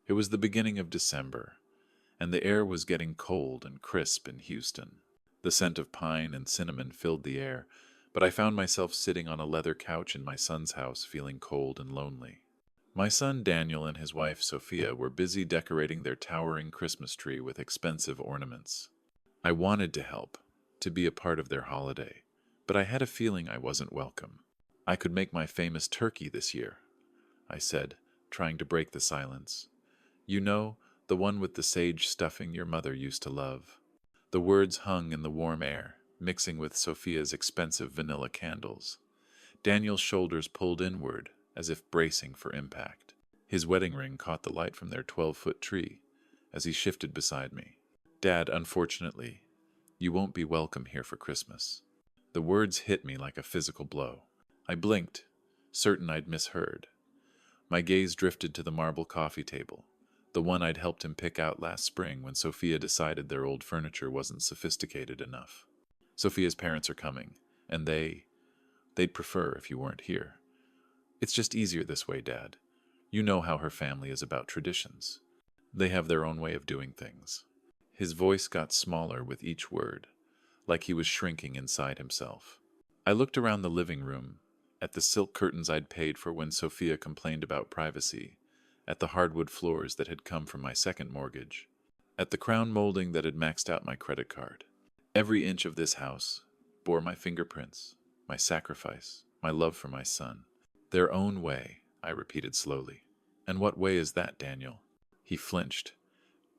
It was the beginning of December, and the air was getting cold and crisp in Houston. The scent of pine and cinnamon filled the air, but I found myself sitting on a leather couch in my son's house feeling cold and lonely. My son Daniel and his wife Sophia were busy decorating their towering Christmas tree with expensive ornaments. I wanted to help, to be a part of their holiday, but I had a feeling I wasn't welcome. "I could make my famous turkey this year," I said, trying to break the silence. "You know, the one with the sage stuffing your mother used to love." The words hung in the warm air, mixing with Sophia's expensive vanilla candles. Daniel's shoulders pulled inward, as if bracing for impact. His wedding ring caught the light from their 12-foot tree as he shifted beside me. "Dad, unfortunately, you won't be welcome here for Christmas." The words hit me like a physical blow. I blinked, certain I'd misheard. My gaze drifted to the marble coffee table, the one I'd helped him pick out last spring when Sophia decided their old furniture wasn't sophisticated enough. "Sophia's parents are coming, and they'd prefer if you weren't here. It's just easier this way, Dad. You know how her family is about traditions. They have their own way of doing things." His voice got smaller with each word, like he was shrinking inside himself. I looked around the living room, at the silk curtains I'd paid for when Sophia complained about privacy, at the hardwood floors that had come from my second mortgage, at the crown molding that had maxed out my credit card. Every inch of this house bore my fingerprints, my sacrifice, my love for my son. "Their own way," I repeated slowly. "And what way is that, Daniel?" He flinched.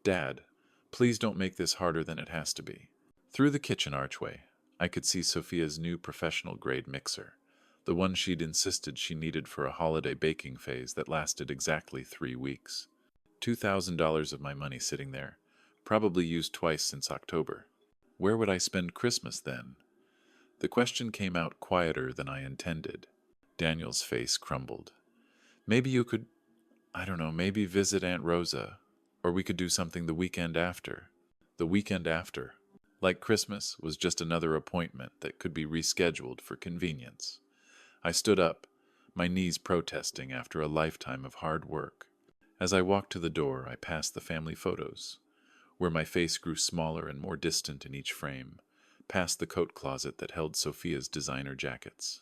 "Dad, please don't make this harder than it has to be." Through the kitchen archway, I could see Sophia's new professional-grade mixer, the one she'd insisted she needed for a holiday baking phase that lasted exactly 3 weeks. $2,000 of my money sitting there, probably used twice since October. Where would I spend Christmas then? The question came out quieter than I intended. Daniel's face crumbled. "Maybe you could, I don't know, maybe visit Aunt Rosa, or we could do something the weekend after." The weekend after, like Christmas, was just another appointment that could be rescheduled for convenience. I stood up, my knees protesting after a lifetime of hard work. As I walked to the door, I passed the family photos, where my face grew smaller and more distant in each frame, past the coat closet that held Sophia's designer jackets.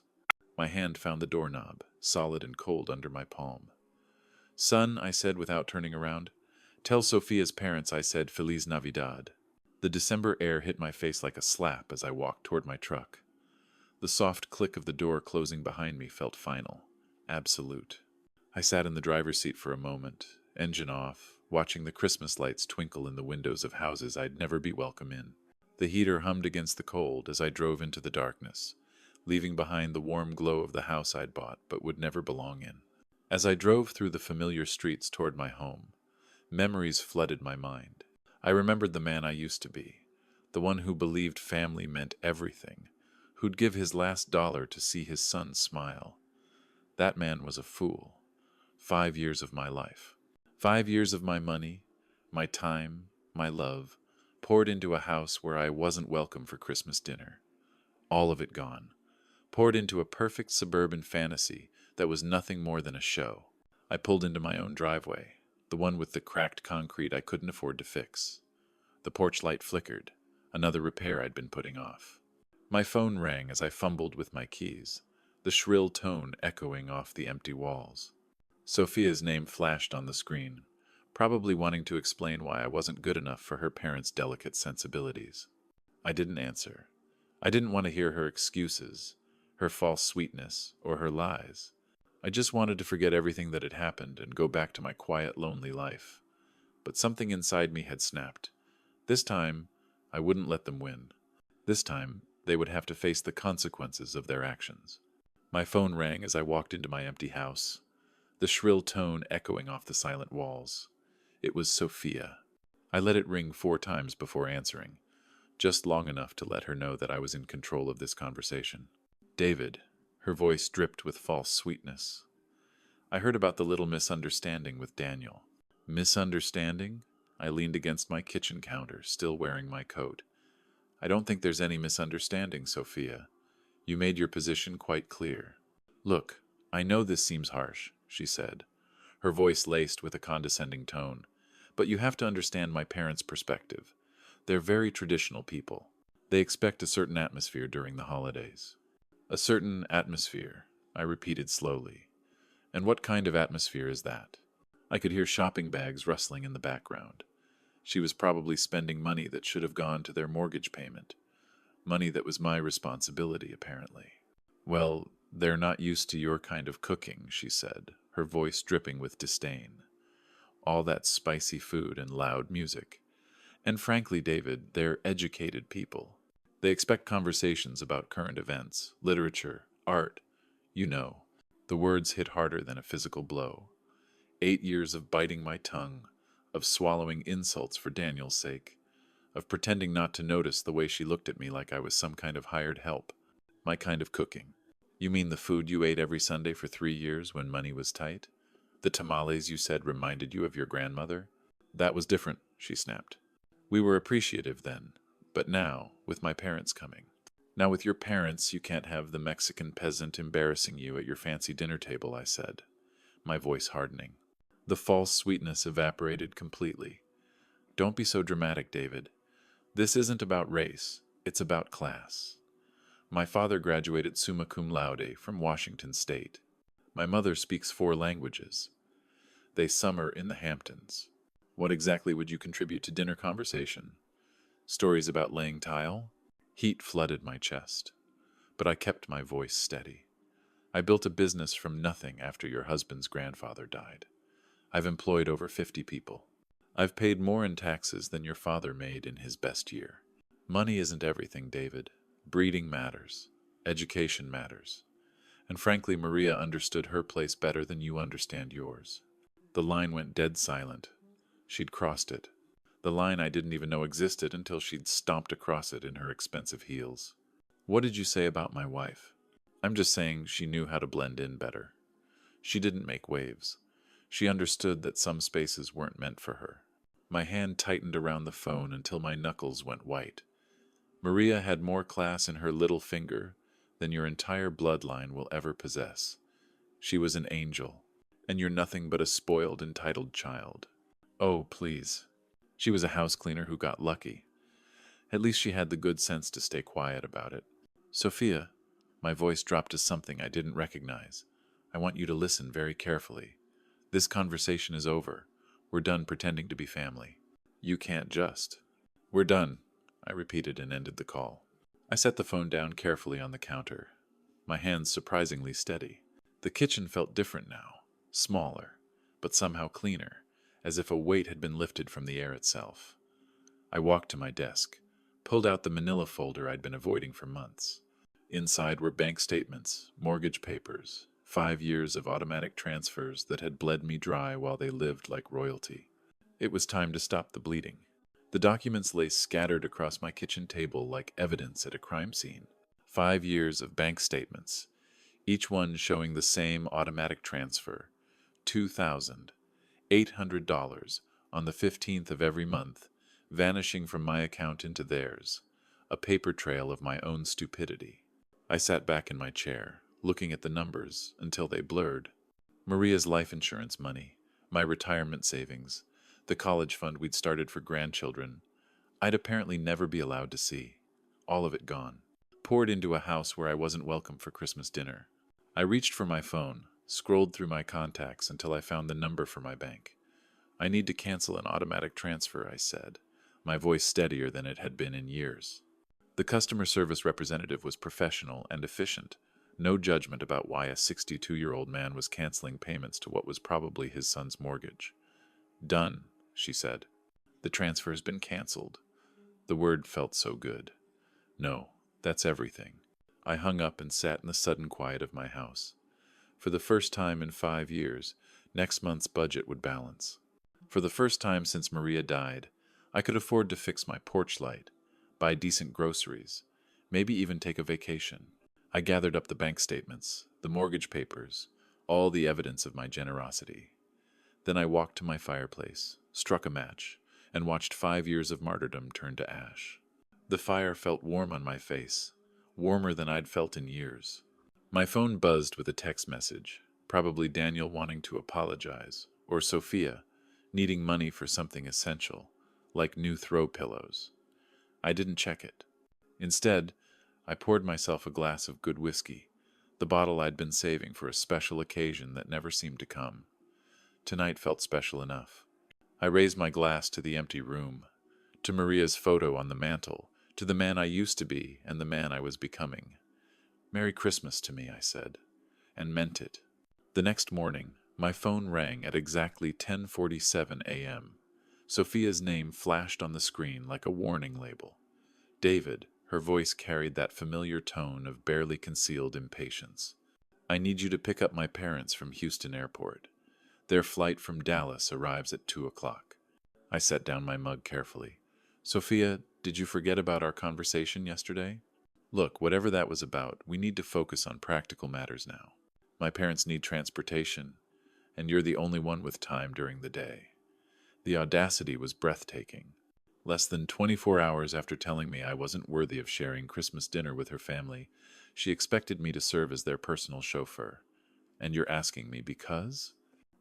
My hand found the doorknob, solid and cold under my palm. "Son," I said without turning around. "Tell Sophia's parents I said Feliz Navidad." The December air hit my face like a slap as I walked toward my truck. The soft click of the door closing behind me felt final, absolute. I sat in the driver's seat for a moment, engine off, watching the Christmas lights twinkle in the windows of houses I'd never be welcome in. The heater hummed against the cold as I drove into the darkness, leaving behind the warm glow of the house I'd bought but would never belong in. As I drove through the familiar streets toward my home, memories flooded my mind. I remembered the man I used to be, the one who believed family meant everything, who'd give his last dollar to see his son smile. That man was a fool. 5 years of my life. 5 years of my money, my time, my love, poured into a house where I wasn't welcome for Christmas dinner. All of it gone. Poured into a perfect suburban fantasy that was nothing more than a show. I pulled into my own driveway, the one with the cracked concrete I couldn't afford to fix. The porch light flickered, another repair I'd been putting off. My phone rang as I fumbled with my keys, the shrill tone echoing off the empty walls. Sophia's name flashed on the screen, probably wanting to explain why I wasn't good enough for her parents' delicate sensibilities. I didn't answer. I didn't want to hear her excuses, her false sweetness, or her lies. I just wanted to forget everything that had happened and go back to my quiet, lonely life. But something inside me had snapped. This time, I wouldn't let them win. This time, they would have to face the consequences of their actions. My phone rang as I walked into my empty house, the shrill tone echoing off the silent walls. It was Sophia. I let it ring 4 times before answering, just long enough to let her know that I was in control of this conversation. "David," her voice dripped with false sweetness. "I heard about the little misunderstanding with Daniel." "Misunderstanding?" I leaned against my kitchen counter, still wearing my coat. "I don't think there's any misunderstanding, Sophia. You made your position quite clear." "Look, I know this seems harsh," she said, her voice laced with a condescending tone. "But you have to understand my parents' perspective. They're very traditional people. They expect a certain atmosphere during the holidays." "A certain atmosphere," I repeated slowly. "And what kind of atmosphere is that?" I could hear shopping bags rustling in the background. She was probably spending money that should have gone to their mortgage payment. Money that was my responsibility, apparently. "Well, they're not used to your kind of cooking," she said, her voice dripping with disdain. "All that spicy food and loud music. And frankly, David, they're educated people. They expect conversations about current events, literature, art. You know." The words hit harder than a physical blow. 8 years of biting my tongue, of swallowing insults for Daniel's sake, of pretending not to notice the way she looked at me like I was some kind of hired help. "My kind of cooking. You mean the food you ate every Sunday for 3 years when money was tight? The tamales you said reminded you of your grandmother?" "That was different," she snapped. "We were appreciative then, but now, with my parents coming. Now with your parents, you can't have the Mexican peasant embarrassing you at your fancy dinner table," I said, my voice hardening. The false sweetness evaporated completely. "Don't be so dramatic, David. This isn't about race, it's about class. My father graduated summa cum laude from Washington State. My mother speaks 4 languages. They summer in the Hamptons. What exactly would you contribute to dinner conversation? Stories about laying tile?" Heat flooded my chest, but I kept my voice steady. "I built a business from nothing after your husband's grandfather died. I've employed over 50 people. I've paid more in taxes than your father made in his best year. Money isn't everything, David. Breeding matters. Education matters. And frankly, Maria understood her place better than you understand yours." The line went dead silent. She'd crossed it. The line I didn't even know existed until she'd stomped across it in her expensive heels. "What did you say about my wife?" "I'm just saying she knew how to blend in better. She didn't make waves. She understood that some spaces weren't meant for her." My hand tightened around the phone until my knuckles went white. "Maria had more class in her little finger than your entire bloodline will ever possess. She was an angel, and you're nothing but a spoiled, entitled child." "Oh, please. She was a house cleaner who got lucky. At least she had the good sense to stay quiet about it." "Sophia," my voice dropped to something I didn't recognize. "I want you to listen very carefully. This conversation is over. We're done pretending to be family." "You can't just." "We're done," I repeated and ended the call. I set the phone down carefully on the counter, my hands surprisingly steady. The kitchen felt different now, smaller, but somehow cleaner, as if a weight had been lifted from the air itself. I walked to my desk, pulled out the manila folder I'd been avoiding for months. Inside were bank statements, mortgage papers, 5 years of automatic transfers that had bled me dry while they lived like royalty. It was time to stop the bleeding. The documents lay scattered across my kitchen table like evidence at a crime scene. 5 years of bank statements, each one showing the same automatic transfer, $2,800 on the 15th of every month, vanishing from my account into theirs, a paper trail of my own stupidity. I sat back in my chair, looking at the numbers until they blurred. Maria's life insurance money, my retirement savings, the college fund we'd started for grandchildren, I'd apparently never be allowed to see. All of it gone. Poured into a house where I wasn't welcome for Christmas dinner. I reached for my phone, scrolled through my contacts until I found the number for my bank. "I need to cancel an automatic transfer," I said, my voice steadier than it had been in years. The customer service representative was professional and efficient. No judgment about why a 62-year-old man was canceling payments to what was probably his son's mortgage. "Done," she said. "The transfer's been canceled." The word felt so good. "No, that's everything." I hung up and sat in the sudden quiet of my house. For the first time in 5 years, next month's budget would balance. For the first time since Maria died, I could afford to fix my porch light, buy decent groceries, maybe even take a vacation. I gathered up the bank statements, the mortgage papers, all the evidence of my generosity. Then I walked to my fireplace, struck a match, and watched 5 years of martyrdom turn to ash. The fire felt warm on my face, warmer than I'd felt in years. My phone buzzed with a text message, probably Daniel wanting to apologize, Or Sophia, needing money for something essential, like new throw pillows. I didn't check it. Instead, I poured myself a glass of good whiskey, the bottle I'd been saving for a special occasion that never seemed to come. Tonight felt special enough. I raised my glass to the empty room, to Maria's photo on the mantel, to the man I used to be and the man I was becoming. "Merry Christmas to me," I said, and meant it. The next morning, my phone rang at exactly 10:47 a.m. Sophia's name flashed on the screen like a warning label. "David," her voice carried that familiar tone of barely concealed impatience. "I need you to pick up my parents from Houston Airport. Their flight from Dallas arrives at 2 o'clock. I set down my mug carefully. "Sophia, did you forget about our conversation yesterday? Look, whatever that was about, we need to focus on practical matters now. My parents need transportation, and you're the only one with time during the day." The audacity was breathtaking. Less than 24 hours after telling me I wasn't worthy of sharing Christmas dinner with her family, she expected me to serve as their personal chauffeur. "And you're asking me because?"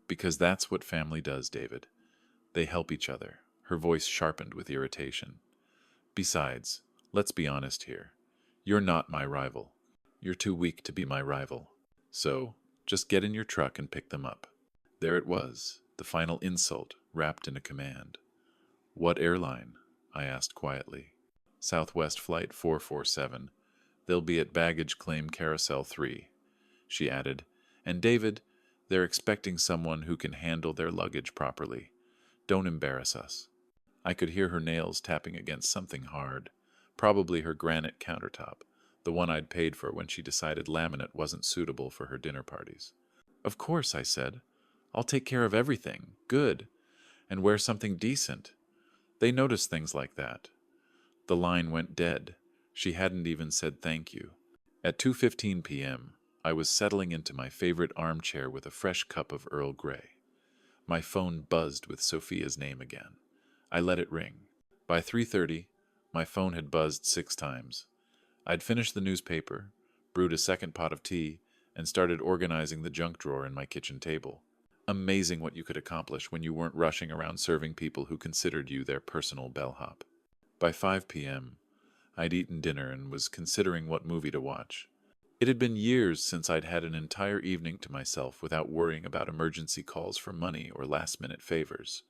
"Because that's what family does, David. They help each other." Her voice sharpened with irritation. "Besides, let's be honest here. You're not my rival. You're too weak to be my rival. So, just get in your truck and pick them up." There it was, the final insult wrapped in a command. "What airline?" I asked quietly. "Southwest Flight 447. They'll be at baggage claim carousel 3, she added. "And David, they're expecting someone who can handle their luggage properly. Don't embarrass us." I could hear her nails tapping against something hard, probably her granite countertop, the one I'd paid for when she decided laminate wasn't suitable for her dinner parties. "Of course," I said. "I'll take care of everything. Good. And wear something decent." They notice things like that. The line went dead. She hadn't even said thank you. At 2:15 p.m., I was settling into my favorite armchair with a fresh cup of Earl Grey. My phone buzzed with Sophia's name again. I let it ring. By 3:30, my phone had buzzed 6 times. I'd finished the newspaper, brewed a second pot of tea, and started organizing the junk drawer in my kitchen table. Amazing what you could accomplish when you weren't rushing around serving people who considered you their personal bellhop. By 5 p.m., I'd eaten dinner and was considering what movie to watch. It had been years since I'd had an entire evening to myself without worrying about emergency calls for money or last-minute favors.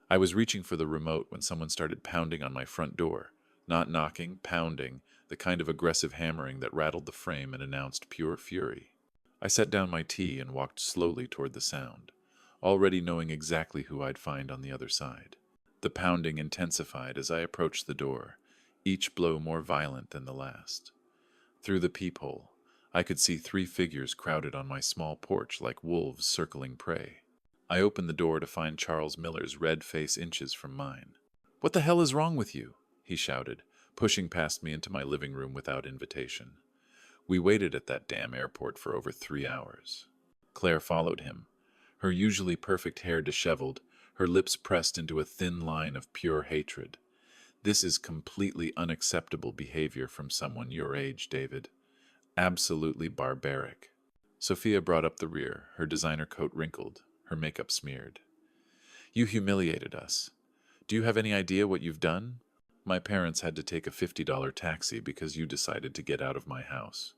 I was reaching for the remote when someone started pounding on my front door. Not knocking, pounding, the kind of aggressive hammering that rattled the frame and announced pure fury. I set down my tea and walked slowly toward the sound, already knowing exactly who I'd find on the other side. The pounding intensified as I approached the door, each blow more violent than the last. Through the peephole, I could see 3 figures crowded on my small porch like wolves circling prey. I opened the door to find Charles Miller's red face inches from mine. "What the hell is wrong with you?" he shouted, pushing past me into my living room without invitation. We waited at that damn airport for over 3 hours. Claire followed him, her usually perfect hair disheveled, her lips pressed into a thin line of pure hatred. "This is completely unacceptable behavior from someone your age, David. Absolutely barbaric." Sophia brought up the rear, her designer coat wrinkled, her makeup smeared. "You humiliated us. Do you have any idea what you've done? My parents had to take a $50 taxi because you decided to get out of my house."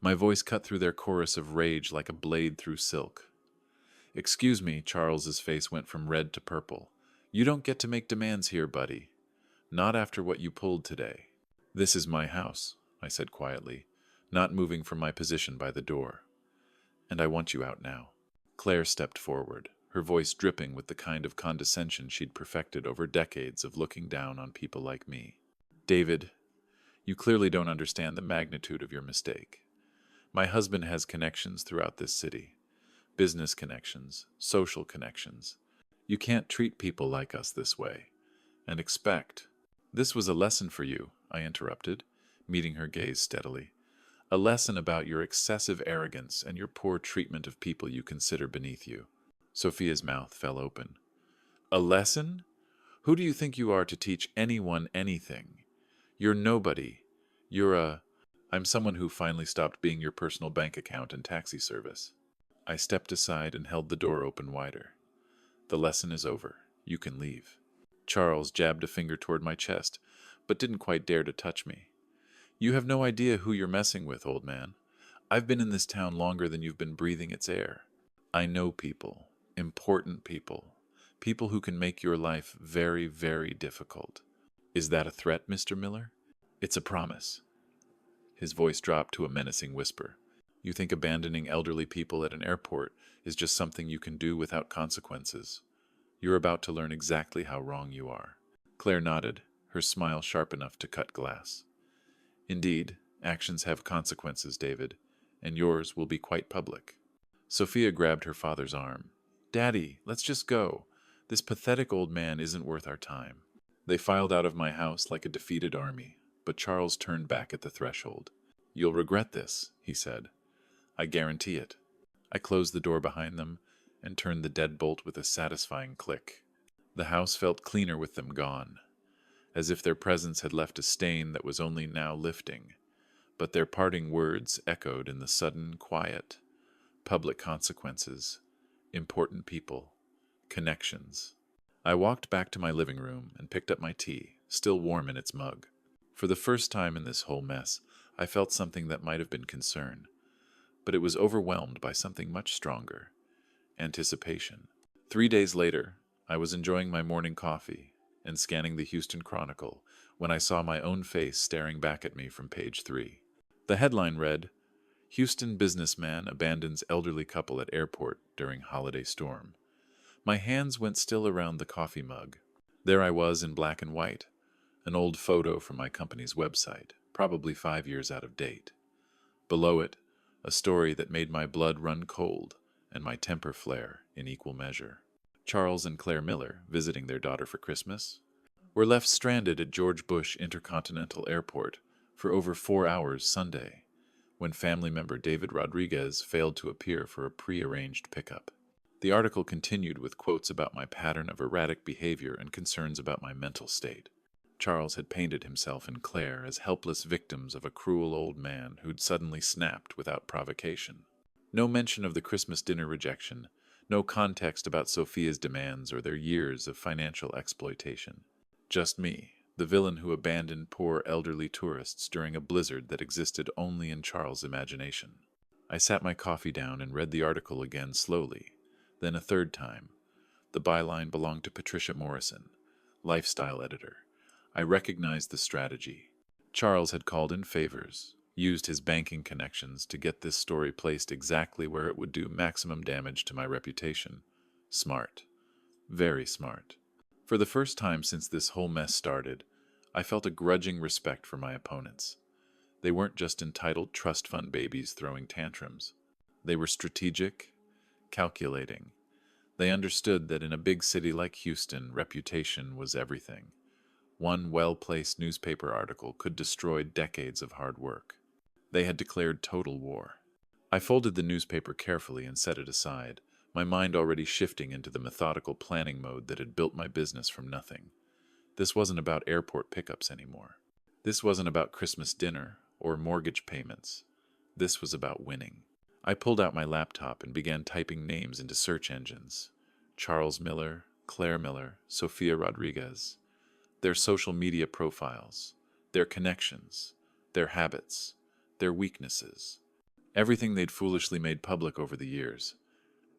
My voice cut through their chorus of rage like a blade through silk. "Excuse me," Charles's face went from red to purple. "You don't get to make demands here, buddy. Not after what you pulled today." "This is my house," I said quietly, not moving from my position by the door. "And I want you out now." Claire stepped forward, her voice dripping with the kind of condescension she'd perfected over decades of looking down on people like me. "David, you clearly don't understand the magnitude of your mistake. My husband has connections throughout this city. Business connections, social connections. You can't treat people like us this way and expect—" "This was a lesson for you," I interrupted, meeting her gaze steadily. "A lesson about your excessive arrogance and your poor treatment of people you consider beneath you." Sophia's mouth fell open. "A lesson? Who do you think you are to teach anyone anything? You're nobody. I'm someone who finally stopped being your personal bank account and taxi service." I stepped aside and held the door open wider. The lesson is over. You can leave. Charles jabbed a finger toward my chest, but didn't quite dare to touch me. You have no idea who you're messing with, old man. I've been in this town longer than you've been breathing its air. I know people, important people, people who can make your life very, very difficult. Is that a threat, Mr. Miller? It's a promise. His voice dropped to a menacing whisper. You think abandoning elderly people at an airport is just something you can do without consequences. You're about to learn exactly how wrong you are. Claire nodded, her smile sharp enough to cut glass. Indeed, actions have consequences, David, and yours will be quite public. Sophia grabbed her father's arm. Daddy, let's just go. This pathetic old man isn't worth our time. They filed out of my house like a defeated army, but Charles turned back at the threshold. You'll regret this, he said. I guarantee it. I closed the door behind them and turned the deadbolt with a satisfying click. The house felt cleaner with them gone, as if their presence had left a stain that was only now lifting, but their parting words echoed in the sudden quiet. Public consequences, important people, connections. I walked back to my living room and picked up my tea, still warm in its mug. For the first time in this whole mess, I felt something that might have been concern, but it was overwhelmed by something much stronger: anticipation. 3 days later, I was enjoying my morning coffee and scanning the Houston Chronicle when I saw my own face staring back at me from page 3. The headline read, Houston businessman abandons elderly couple at airport during holiday storm. My hands went still around the coffee mug. There I was in black and white, an old photo from my company's website, probably 5 years out of date. Below it, a story that made my blood run cold and my temper flare in equal measure. Charles and Claire Miller, visiting their daughter for Christmas, were left stranded at George Bush Intercontinental Airport for over 4 hours Sunday, when family member David Rodriguez failed to appear for a pre-arranged pickup. The article continued with quotes about my pattern of erratic behavior and concerns about my mental state. Charles had painted himself and Claire as helpless victims of a cruel old man who'd suddenly snapped without provocation. No mention of the Christmas dinner rejection, no context about Sophia's demands or their years of financial exploitation. Just me, the villain who abandoned poor elderly tourists during a blizzard that existed only in Charles' imagination. I sat my coffee down and read the article again slowly, then a third time. The byline belonged to Patricia Morrison, lifestyle editor. I recognized the strategy. Charles had called in favors, used his banking connections to get this story placed exactly where it would do maximum damage to my reputation. Smart. Very smart. For the first time since this whole mess started, I felt a grudging respect for my opponents. They weren't just entitled trust fund babies throwing tantrums. They were strategic, calculating. They understood that in a big city like Houston, reputation was everything. One well-placed newspaper article could destroy decades of hard work. They had declared total war. I folded the newspaper carefully and set it aside, my mind already shifting into the methodical planning mode that had built my business from nothing. This wasn't about airport pickups anymore. This wasn't about Christmas dinner or mortgage payments. This was about winning. I pulled out my laptop and began typing names into search engines. Charles Miller, Claire Miller, Sophia Rodriguez. Their social media profiles, their connections, their habits, their weaknesses. Everything they'd foolishly made public over the years.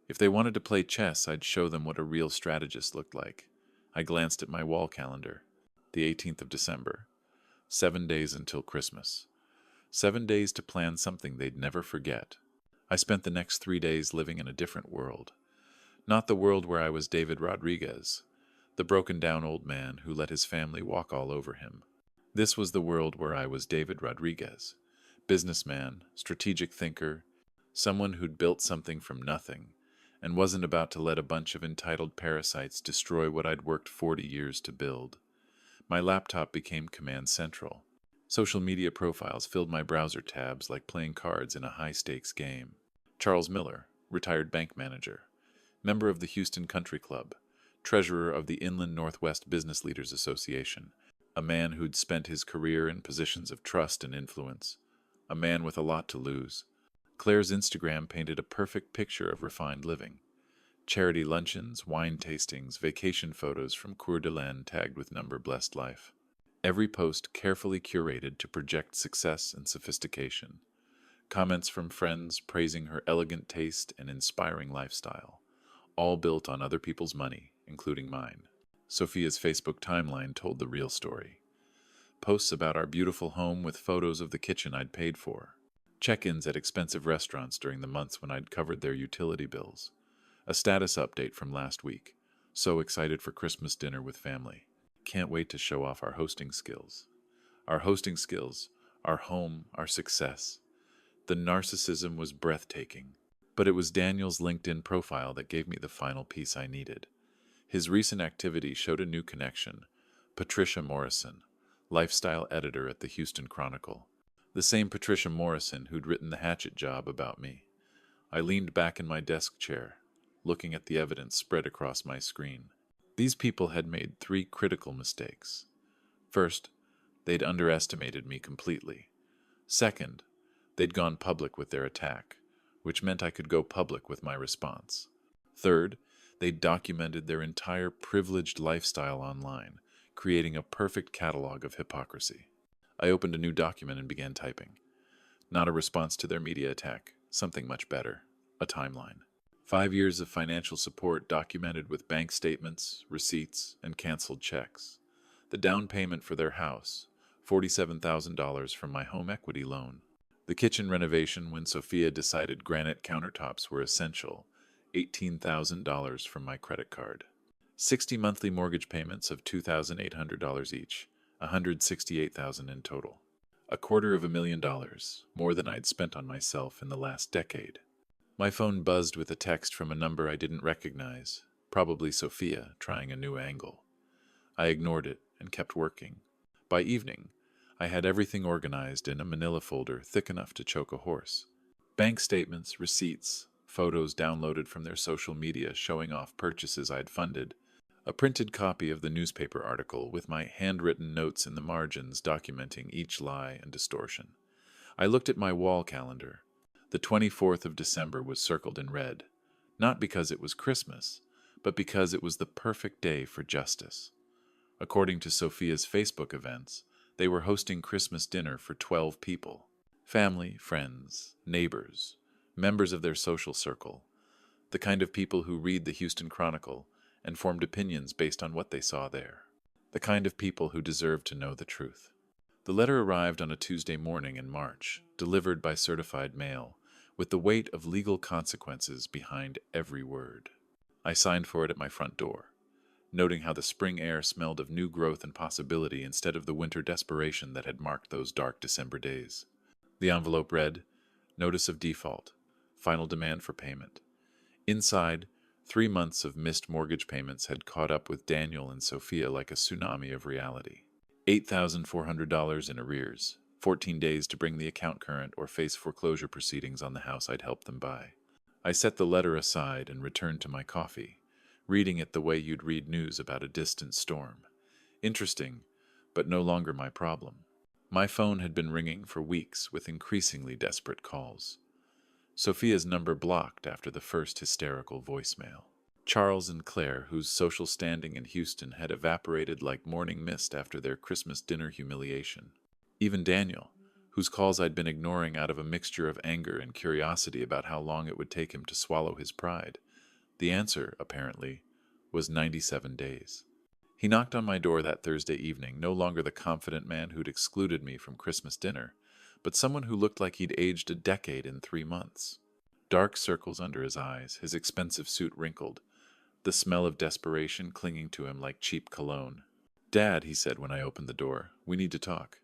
If they wanted to play chess, I'd show them what a real strategist looked like. I glanced at my wall calendar. The 18th of December. 7 days until Christmas. 7 days to plan something they'd never forget. I spent the next 3 days living in a different world. Not the world where I was David Rodriguez, the broken-down old man who let his family walk all over him. This was the world where I was David Rodriguez, businessman, strategic thinker, someone who'd built something from nothing, and wasn't about to let a bunch of entitled parasites destroy what I'd worked 40 years to build. My laptop became command central. Social media profiles filled my browser tabs like playing cards in a high-stakes game. Charles Miller, retired bank manager, member of the Houston Country Club, treasurer of the Inland Northwest Business Leaders Association, a man who'd spent his career in positions of trust and influence, a man with a lot to lose. Claire's Instagram painted a perfect picture of refined living. Charity luncheons, wine tastings, vacation photos from Coeur d'Alene tagged with number blessed life. Every post carefully curated to project success and sophistication. Comments from friends praising her elegant taste and inspiring lifestyle, all built on other people's money, including mine. Sophia's Facebook timeline told the real story. Posts about our beautiful home with photos of the kitchen I'd paid for. Check-ins at expensive restaurants during the months when I'd covered their utility bills. A status update from last week. So excited for Christmas dinner with family. Can't wait to show off our hosting skills. Our hosting skills, our home, our success. The narcissism was breathtaking. But it was Daniel's LinkedIn profile that gave me the final piece I needed. His recent activity showed a new connection. Patricia Morrison, lifestyle editor at the Houston Chronicle. The same Patricia Morrison who'd written the hatchet job about me. I leaned back in my desk chair, looking at the evidence spread across my screen. These people had made 3 critical mistakes. First, they'd underestimated me completely. Second, they'd gone public with their attack, which meant I could go public with my response. Third, they'd documented their entire privileged lifestyle online, creating a perfect catalog of hypocrisy. I opened a new document and began typing. Not a response to their media attack, something much better, a timeline. 5 years of financial support documented with bank statements, receipts, and canceled checks. The down payment for their house, $47,000 from my home equity loan. The kitchen renovation when Sophia decided granite countertops were essential, $18,000 from my credit card. 60 monthly mortgage payments of $2,800 each, $168,000 in total. $250,000, more than I'd spent on myself in the last decade. My phone buzzed with a text from a number I didn't recognize, probably Sophia trying a new angle. I ignored it and kept working. By evening, I had everything organized in a manila folder thick enough to choke a horse. Bank statements, receipts, photos downloaded from their social media showing off purchases I'd funded, a printed copy of the newspaper article with my handwritten notes in the margins documenting each lie and distortion. I looked at my wall calendar. The 24th of December was circled in red, not because it was Christmas, but because it was the perfect day for justice. According to Sophia's Facebook events, they were hosting Christmas dinner for 12 people. Family, friends, neighbors, members of their social circle, the kind of people who read the Houston Chronicle and formed opinions based on what they saw there. The kind of people who deserved to know the truth. The letter arrived on a Tuesday morning in March, delivered by certified mail, with the weight of legal consequences behind every word. I signed for it at my front door, noting how the spring air smelled of new growth and possibility instead of the winter desperation that had marked those dark December days. The envelope read, Notice of Default, Final Demand for Payment. Inside, 3 months of missed mortgage payments had caught up with Daniel and Sophia like a tsunami of reality. $8,400 in arrears, 14 days to bring the account current or face foreclosure proceedings on the house I'd helped them buy. I set the letter aside and returned to my coffee, reading it the way you'd read news about a distant storm. Interesting, but no longer my problem. My phone had been ringing for weeks with increasingly desperate calls. Sophia's number blocked after the first hysterical voicemail. Charles and Claire, whose social standing in Houston had evaporated like morning mist after their Christmas dinner humiliation. Even Daniel, whose calls I'd been ignoring out of a mixture of anger and curiosity about how long it would take him to swallow his pride. The answer, apparently, was 97 days. He knocked on my door that Thursday evening, no longer the confident man who'd excluded me from Christmas dinner, but someone who looked like he'd aged a decade in 3 months. Dark circles under his eyes, his expensive suit wrinkled, the smell of desperation clinging to him like cheap cologne. "Dad," he said when I opened the door, "we need to talk."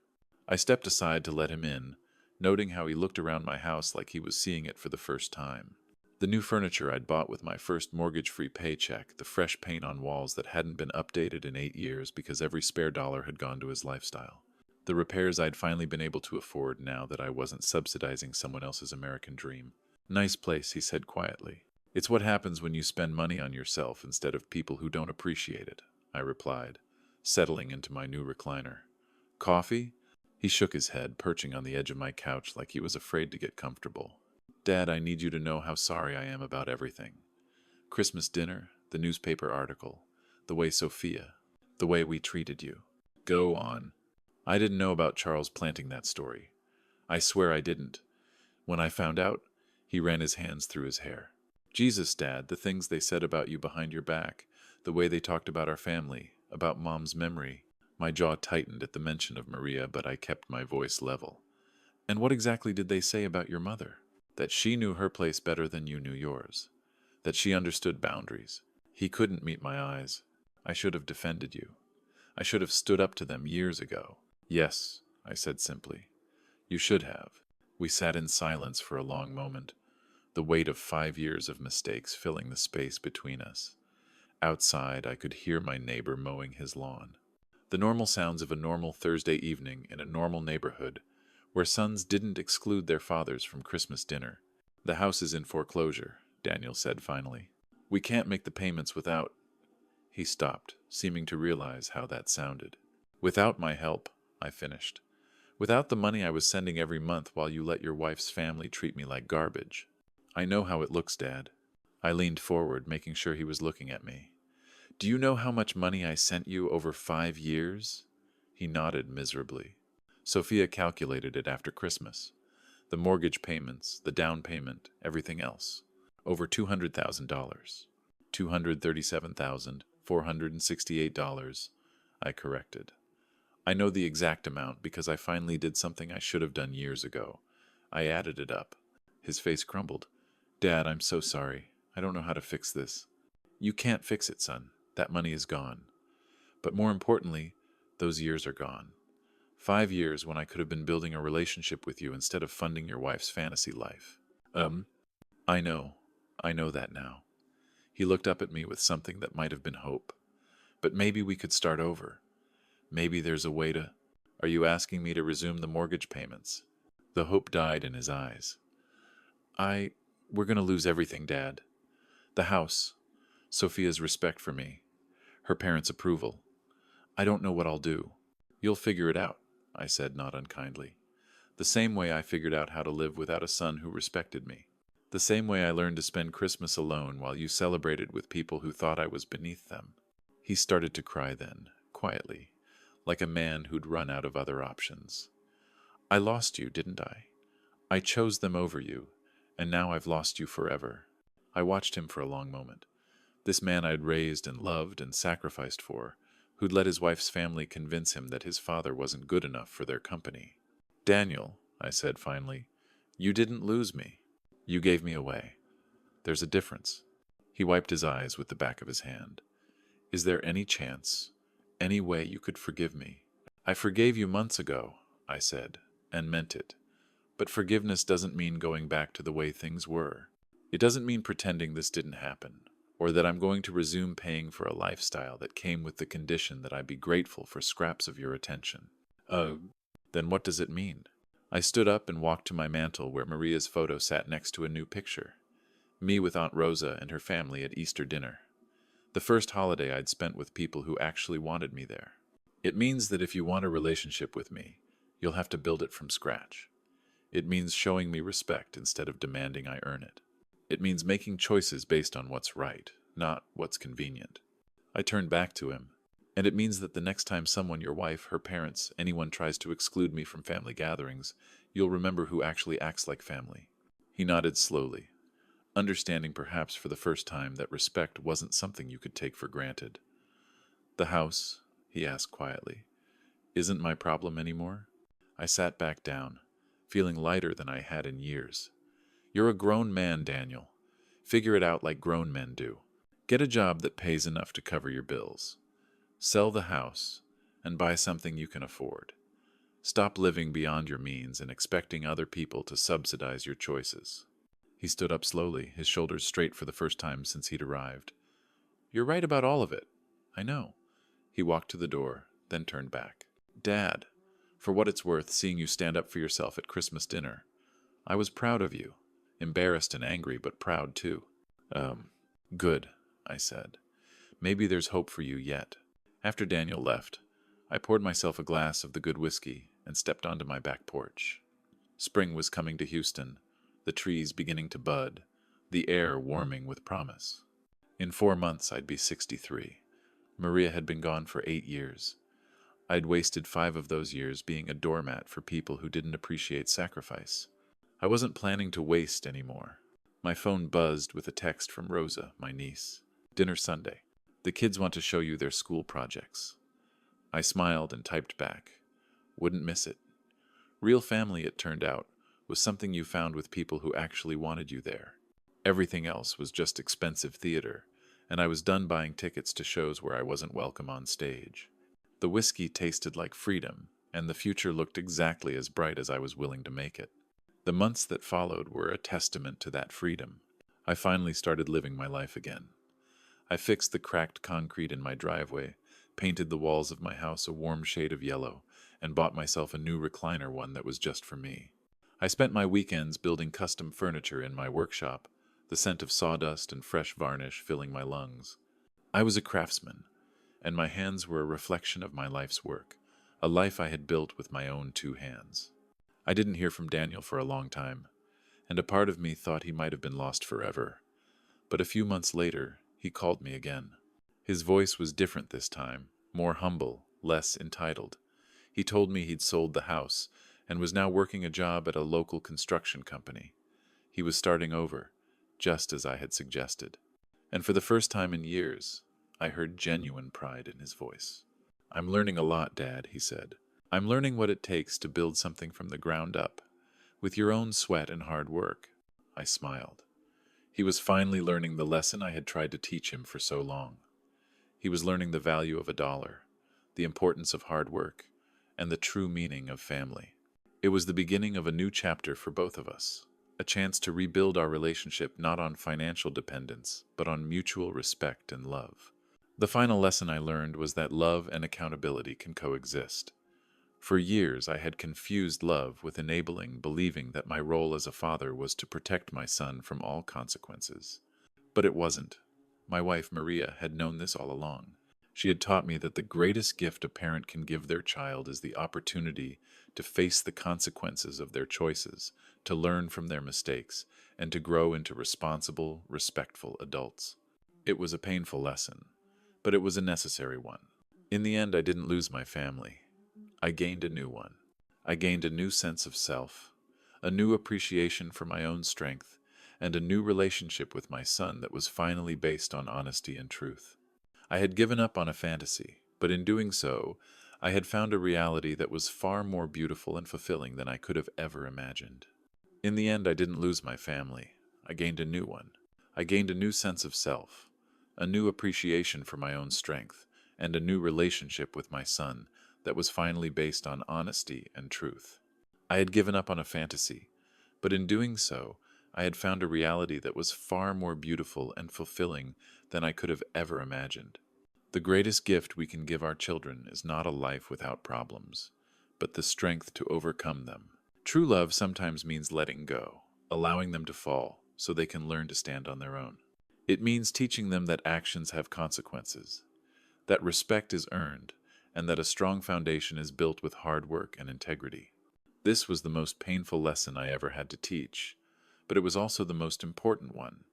I stepped aside to let him in, noting how he looked around my house like he was seeing it for the first time. The new furniture I'd bought with my first mortgage-free paycheck, the fresh paint on walls that hadn't been updated in 8 years because every spare dollar had gone to his lifestyle. The repairs I'd finally been able to afford now that I wasn't subsidizing someone else's American dream. "Nice place," he said quietly. "It's what happens when you spend money on yourself instead of people who don't appreciate it," I replied, settling into my new recliner. "Coffee?" He shook his head, perching on the edge of my couch like he was afraid to get comfortable. "Dad, I need you to know how sorry I am about everything. Christmas dinner, the newspaper article, the way Sophia, the way we treated you. Go on. I didn't know about Charles planting that story. I swear I didn't. When I found out, he ran his hands through his hair. Jesus, Dad, the things they said about you behind your back, the way they talked about our family, about Mom's memory. My jaw tightened at the mention of Maria, but I kept my voice level. And what exactly did they say about your mother? That she knew her place better than you knew yours. That she understood boundaries. He couldn't meet my eyes. I should have defended you. I should have stood up to them years ago. Yes, I said simply. You should have. We sat in silence for a long moment, the weight of 5 years of mistakes filling the space between us. Outside, I could hear my neighbor mowing his lawn. The normal sounds of a normal Thursday evening in a normal neighborhood, where sons didn't exclude their fathers from Christmas dinner. The house is in foreclosure, Daniel said finally. We can't make the payments without... He stopped, seeming to realize how that sounded. Without my help, I finished. Without the money I was sending every month while you let your wife's family treat me like garbage. I know how it looks, Dad. I leaned forward, making sure he was looking at me. Do you know how much money I sent you over 5 years? He nodded miserably. Sophia calculated it after Christmas. The mortgage payments, the down payment, everything else. Over $200,000. $237,468, I corrected. I know the exact amount because I finally did something I should have done years ago. I added it up. His face crumbled. Dad, I'm so sorry. I don't know how to fix this. You can't fix it, son. That money is gone. But more importantly, those years are gone. 5 years when I could have been building a relationship with you instead of funding your wife's fantasy life. I know that now. He looked up at me with something that might have been hope. But maybe we could start over. Maybe there's a way to... Are you asking me to resume the mortgage payments? The hope died in his eyes. We're going to lose everything, Dad. The house, Sophia's respect for me, her parents' approval. I don't know what I'll do. You'll figure it out, I said, not unkindly. The same way I figured out how to live without a son who respected me. The same way I learned to spend Christmas alone while you celebrated with people who thought I was beneath them. He started to cry then, quietly, like a man who'd run out of other options. I lost you, didn't I? I chose them over you, and now I've lost you forever. I watched him for a long moment. This man I'd raised and loved and sacrificed for, who'd let his wife's family convince him that his father wasn't good enough for their company. Daniel, I said finally, you didn't lose me. You gave me away. There's a difference. He wiped his eyes with the back of his hand. Is there any chance, any way you could forgive me? I forgave you months ago, I said, and meant it. But forgiveness doesn't mean going back to the way things were. It doesn't mean pretending this didn't happen, or that I'm going to resume paying for a lifestyle that came with the condition that I be grateful for scraps of your attention. Then what does it mean? I stood up and walked to my mantel where Maria's photo sat next to a new picture. Me with Aunt Rosa and her family at Easter dinner. The first holiday I'd spent with people who actually wanted me there. It means that if you want a relationship with me, you'll have to build it from scratch. It means showing me respect instead of demanding I earn it. It means making choices based on what's right, not what's convenient. I turned back to him. And it means that the next time someone, your wife, her parents, anyone tries to exclude me from family gatherings, you'll remember who actually acts like family. He nodded slowly, understanding perhaps for the first time that respect wasn't something you could take for granted. The house, he asked quietly, isn't my problem anymore? I sat back down, feeling lighter than I had in years. You're a grown man, Daniel. Figure it out like grown men do. Get a job that pays enough to cover your bills. Sell the house and buy something you can afford. Stop living beyond your means and expecting other people to subsidize your choices. He stood up slowly, his shoulders straight for the first time since he'd arrived. You're right about all of it. I know. He walked to the door, then turned back. Dad, for what it's worth, seeing you stand up for yourself at Christmas dinner. I was proud of you. Embarrassed and angry, but proud too. Good, I said. Maybe there's hope for you yet. After Daniel left, I poured myself a glass of the good whiskey and stepped onto my back porch. Spring was coming to Houston, the trees beginning to bud, the air warming with promise. In 4 months, I'd be 63. Maria had been gone for 8 years. I'd wasted 5 of those years being a doormat for people who didn't appreciate sacrifice. I wasn't planning to waste anymore. My phone buzzed with a text from Rosa, my niece. "Dinner Sunday. The kids want to show you their school projects." I smiled and typed back, "Wouldn't miss it." Real family, it turned out, was something you found with people who actually wanted you there. Everything else was just expensive theater, and I was done buying tickets to shows where I wasn't welcome on stage. The whiskey tasted like freedom, and the future looked exactly as bright as I was willing to make it. The months that followed were a testament to that freedom. I finally started living my life again. I fixed the cracked concrete in my driveway, painted the walls of my house a warm shade of yellow, and bought myself a new recliner, one that was just for me. I spent my weekends building custom furniture in my workshop, the scent of sawdust and fresh varnish filling my lungs. I was a craftsman, and my hands were a reflection of my life's work, a life I had built with my own 2 hands. I didn't hear from Daniel for a long time, and a part of me thought he might have been lost forever. But a few months later, he called me again. His voice was different this time, more humble, less entitled. He told me he'd sold the house and was now working a job at a local construction company. He was starting over, just as I had suggested. And for the first time in years, I heard genuine pride in his voice. "I'm learning a lot, Dad," he said. "I'm learning what it takes to build something from the ground up, with your own sweat and hard work." I smiled. He was finally learning the lesson I had tried to teach him for so long. He was learning the value of a dollar, the importance of hard work, and the true meaning of family. It was the beginning of a new chapter for both of us, a chance to rebuild our relationship not on financial dependence, but on mutual respect and love. The final lesson I learned was that love and accountability can coexist. For years, I had confused love with enabling, believing that my role as a father was to protect my son from all consequences. But it wasn't. My wife, Maria, had known this all along. She had taught me that the greatest gift a parent can give their child is the opportunity to face the consequences of their choices, to learn from their mistakes, and to grow into responsible, respectful adults. It was a painful lesson, but it was a necessary one. In the end, I didn't lose my family. I gained a new one. I gained a new sense of self, a new appreciation for my own strength, and a new relationship with my son that was finally based on honesty and truth. I had given up on a fantasy, but in doing so, I had found a reality that was far more beautiful and fulfilling than I could have ever imagined. In the end, I didn't lose my family. I gained a new one. I gained a new sense of self, a new appreciation for my own strength, and a new relationship with my son that was finally based on honesty and truth. I had given up on a fantasy, but in doing so, I had found a reality that was far more beautiful and fulfilling than I could have ever imagined. The greatest gift we can give our children is not a life without problems, but the strength to overcome them. True love sometimes means letting go, allowing them to fall so they can learn to stand on their own. It means teaching them that actions have consequences, that respect is earned, and that a strong foundation is built with hard work and integrity. This was the most painful lesson I ever had to teach, but it was also the most important one.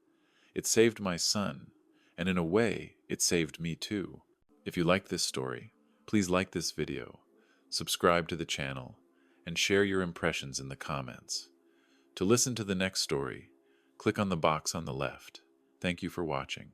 It saved my son, and in a way, it saved me too. If you like this story, please like this video, subscribe to the channel, and share your impressions in the comments. To listen to the next story, click on the box on the left. Thank you for watching.